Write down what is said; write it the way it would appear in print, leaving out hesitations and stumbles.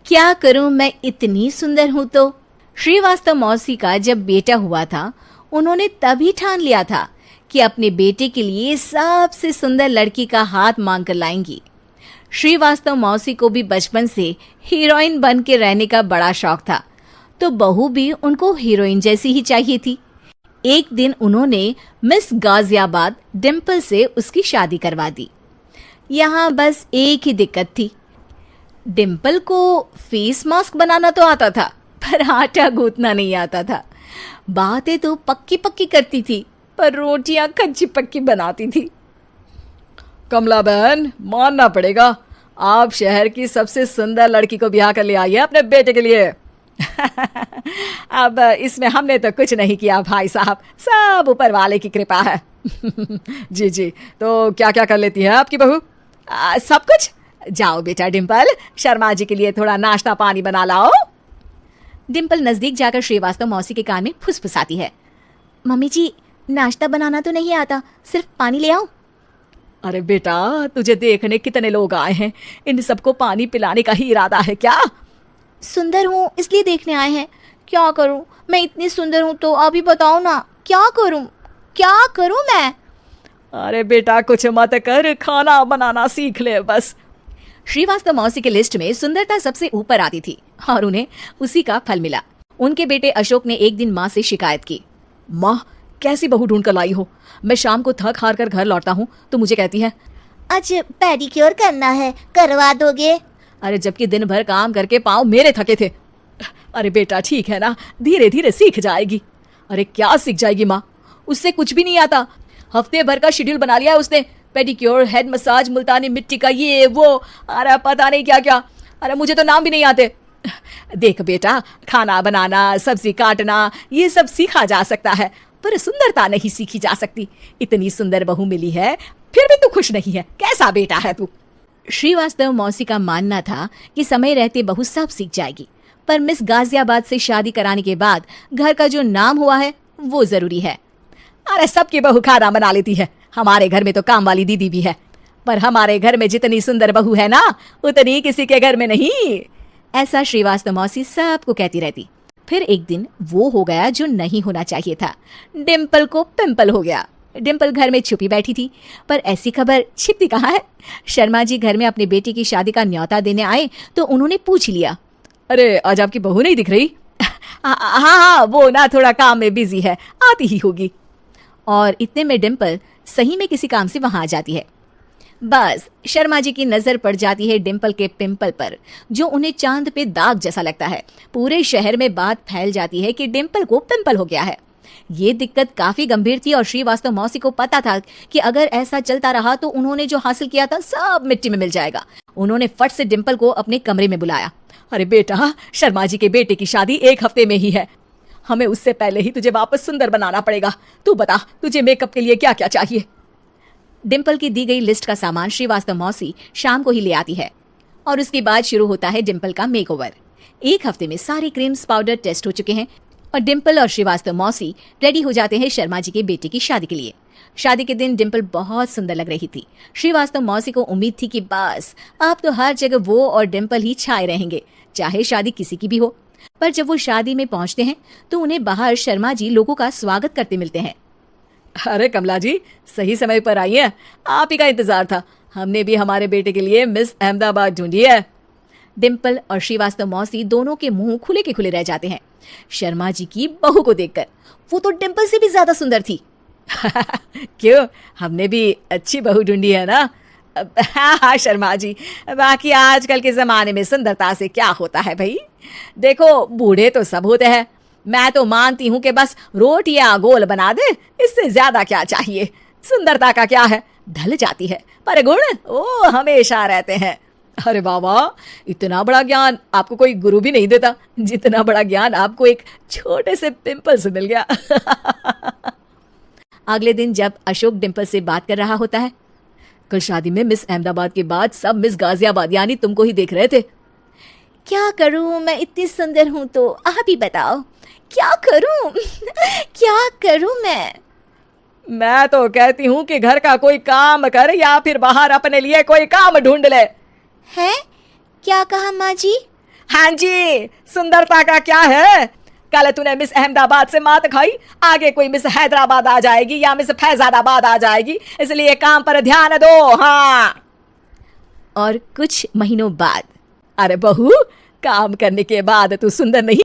क्या करूं, मैं इतनी सुंदर हूं तो। श्रीवास्तव मौसी का जब बेटा हुआ था, उन्होंने तभी ठान लिया था कि अपने बेटे के लिए सबसे सुंदर लड़की का हाथ मांग कर लाएंगी। श्रीवास्तव मौसी को भी बचपन से हीरोइन बन के रहने का बड़ा शौक था, तो बहू भी उनको हीरोइन जैसी ही चाहिए थी। एक दिन उन्होंने मिस गाजियाबाद डिम्पल से उसकी शादी करवा दी। यहाँ बस एक ही दिक्कत थी, डिम्पल को फेस मास्क बनाना तो आता था, पर आटा गूंथना नहीं आता था। बातें तो पक्की पक्की करती थी, पर रोटियां कच्ची पक्की बनाती थी। कमला बहन, मानना पड़ेगा, आप शहर की सबसे सुंदर लड़की को ब्याह कर ले आई है अपने बेटे के लिए। अब इसमें हमने तो कुछ नहीं किया भाई साहब, सब ऊपर वाले की कृपा है। जी जी, तो क्या क्या कर लेती है आपकी बहू? सब कुछ। जाओ बेटा डिम्पल, शर्मा जी के लिए थोड़ा नाश्ता पानी बना लाओ। डिम्पल नजदीक जाकर श्रीवास्तव मौसी के कान में फुसफुसाती है। मम्मी जी, नाश्ता बनाना तो नहीं आता, सिर्फ पानी ले आओ। अरे बेटा, तुझे देखने कितने लोग आए हैं, इन सबको पानी पिलाने का ही इरादा है क्या? सुंदर हूँ इसलिए देखने आए हैं। क्या करूँ, मैं इतनी सुंदर हूँ तो अभी बताओ ना, क्या करूँ मैं? अरे बेटा, कुछ मत कर, खाना बनाना सीख ले बस। श्रीवास्तव मौसी के लिस्ट में सुंदरता सबसे ऊपर आती थी और उन्हें उसी का फल मिला। उनके बेटे अशोक ने एक दिन माँ से शिकायत की। माँ, कैसी बहू ढूंढ कर लाई हो? मैं शाम को थक हार कर घर लौटता हूँ तो मुझे कहती है, आज पेडिक्योर करना है, करवा दोगे? अरे जबकि दिन भर काम करके पाँव मेरे थके थे। अरे बेटा ठीक है ना, धीरे धीरे सीख जाएगी। अरे क्या सीख जाएगी माँ, उससे कुछ भी नहीं आता। हफ्ते भर का शेड्यूल बना लिया है उसने, पेडिक्योर, हेड मसाज, मुल्तानी मिट्टी का ये वो, अरे पता नहीं क्या क्या। अरे मुझे तो नाम भी नहीं आते। देख बेटा, खाना बनाना, सब्जी काटना, ये सब सीखा जा सकता है, पर सुंदरता नहीं सीखी जा सकती। इतनी सुंदर बहू मिली है, फिर भी तू खुश नहीं है, कैसा बेटा है तू? श्रीवास्तव मौसी का मानना था कि समय रहते बहू सब सीख जाएगी, पर मिस गाजियाबाद से शादी कराने के बाद घर का जो नाम हुआ है वो जरूरी है। अरे सबकी बहू खाना बना लेती है, हमारे घर में तो काम वाली दीदी भी है, पर हमारे घर में जितनी सुंदर बहू है ना, उतनी किसी के घर में नहीं। ऐसा श्रीवास्तव मौसी सबको कहती रहती। फिर एक दिन वो हो गया जो नहीं होना चाहिए था, डिम्पल को पिंपल हो गया। डिम्पल घर में छुपी बैठी थी, पर ऐसी खबर छिपती कहाँ है। शर्मा जी घर में अपने बेटी की शादी का न्योता देने आए तो उन्होंने पूछ लिया, अरे आज आपकी बहू नहीं दिख रही? हाँ, वो ना थोड़ा काम में बिजी है, आती ही होगी। और इतने में डिम्पल सही में किसी काम से वहां आ जाती है। बस शर्मा जी की नजर पड़ जाती है डिम्पल के पिंपल पर, जो उन्हें चांद पे दाग जैसा लगता है। पूरे शहर में बात फैल जाती है कि डिम्पल को पिंपल हो गया है। ये दिक्कत काफी गंभीर थी और श्रीवास्तव मौसी को पता था कि अगर ऐसा चलता रहा तो उन्होंने जो हासिल किया था सब मिट्टी में मिल जाएगा। उन्होंने फट से डिम्पल को अपने कमरे में बुलाया। अरे बेटा, शर्मा जी के बेटे की शादी एक हफ्ते में ही है, हमें उससे पहले ही तुझे वापस सुंदर बनाना पड़ेगा। तू बता, तुझे मेकअप के लिए क्या क्या चाहिए? डिम्पल की दी गई लिस्ट का सामान श्रीवास्तव मौसी शाम को ही ले आती है और उसके बाद शुरू होता है डिम्पल का मेकओवर। एक हफ्ते में सारे क्रीम्स पाउडर टेस्ट हो चुके हैं और डिम्पल और श्रीवास्तव मौसी रेडी हो जाते हैं शर्मा जी के बेटे की शादी के लिए। शादी के दिन डिम्पल बहुत सुंदर लग रही थी। श्रीवास्तव मौसी को उम्मीद थी कि बस अब तो हर जगह वो और डिम्पल ही छाए रहेंगे, चाहे शादी किसी की भी हो। पर जब वो शादी में पहुंचते हैं तो उन्हें बाहर शर्मा जी लोगों का स्वागत करते मिलते हैं। अरे कमला जी, सही समय पर आई है, आप ही का इंतजार था। हमने भी हमारे बेटे के लिए मिस अहमदाबाद ढूंढी है। डिम्पल और श्रीवास्तव मौसी दोनों के मुंह खुले के खुले रह जाते हैं शर्मा जी की बहू को देखकर। वो तो डिम्पल से भी ज्यादा सुंदर थी। क्यों, हमने भी अच्छी बहू ढूंढी है ना? हाँ शर्मा जी, बाकी आजकल के जमाने में सुंदरता से क्या होता है भाई? देखो, बूढ़े तो सब होते हैं, मैं तो मानती हूँ कि बस रोटियां गोल बना दे, इससे ज्यादा क्या चाहिए? सुंदरता का क्या है, ढल जाती है, पर गुण वो हमेशा रहते हैं। अरे बाबा, इतना बड़ा ज्ञान आपको कोई गुरु भी नहीं देता जितना बड़ा ज्ञान आपको एक छोटे से पिंपल से मिल गया। अगले दिन जब अशोक डिम्पल से बात कर रहा होता है, कल शादी में मिस अहमदाबाद के बाद सब मिस गाजियाबाद यानी तुमको ही देख रहे थे। क्या करूं, मैं इतनी सुंदर हूं तो आप ही बताओ, क्या करूं? क्या करूं मैं तो कहती हूँ कि घर का कोई काम कर या फिर बाहर अपने लिए कोई काम ढूंढ ले। है? क्या कहा माँ जी? हाँ जी, सुंदरता का क्या है? कल तूने मिस अहमदाबाद से मात खाई, आगे कोई मिस हैदराबाद आ जाएगी या मिस फैजादाबाद आ जाएगी, इसलिए काम पर ध्यान दो। हाँ। और कुछ महीनों बाद अरे बहू, काम करने के बाद तू सुंदर नहीं